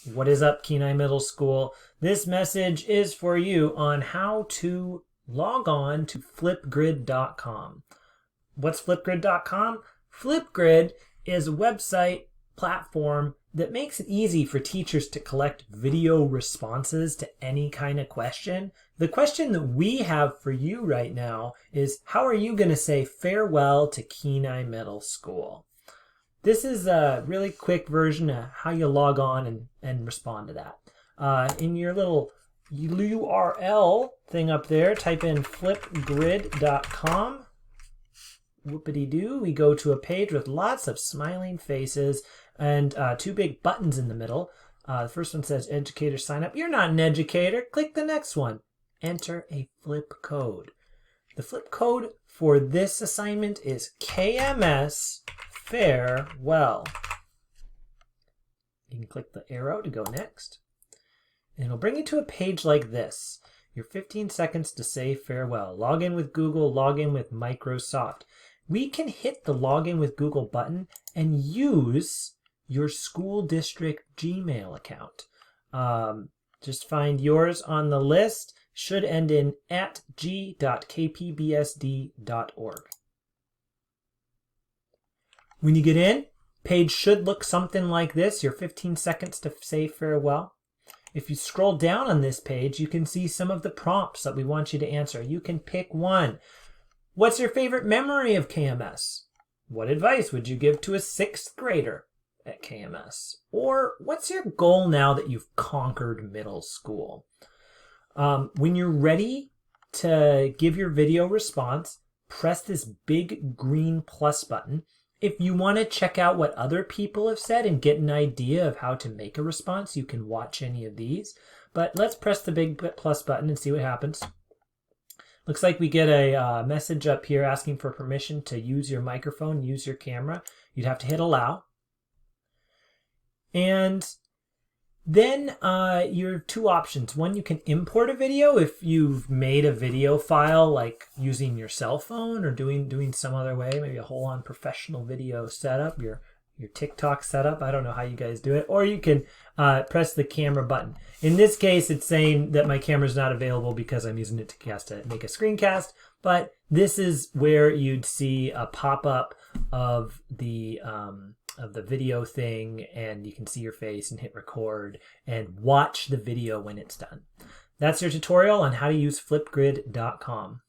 What is up, Kenai Middle School? This message is for you on how to log on to Flipgrid.com. What's Flipgrid.com? Flipgrid is a website platform that makes it easy for teachers to collect video responses to any kind of question. The question that we have for you right now is, how are you going to say farewell to Kenai Middle School? This is a really quick version of how you log on and respond to that. In your little URL thing up there, type in flipgrid.com. Whoopity-doo, we go to a page with lots of smiling faces and two big buttons in the middle. The first one says educator sign up. You're not an educator. Click the next one. Enter a flip code. The flip code for this assignment is KMS farewell. You can click the arrow to go next. And it'll bring you to a page like this. Your 15 seconds to say farewell. Log in with Google, log in with Microsoft. We can hit the login with Google button and use your school district Gmail account. Just find yours on the list. Should end in @g.kpbsd.org. When you get in, page should look something like this. Your 15 seconds to say farewell. If you scroll down on this page, you can see some of the prompts that we want you to answer. You can pick one. What's your favorite memory of KMS? What advice would you give to a 6th grader at KMS? Or what's your goal now that you've conquered middle school? When you're ready to give your video response, press this big green plus button. If you want to check out what other people have said and get an idea of how to make a response, you can watch any of these. But let's press the big plus button and see what happens. Looks like we get a message up here asking for permission to use your microphone, use your camera. You'd have to hit allow. And then you have two options. One, you can import a video if you've made a video file, like using your cell phone or doing some other way, maybe a whole-on professional video setup, your TikTok setup. I don't know how you guys do it. Or you can press the camera button. In this case, it's saying that my camera is not available because I'm using it to make a screencast. But this is where you'd see a pop-up of the video thing, and you can see your face and hit record and watch the video when it's done. That's your tutorial on how to use Flipgrid.com.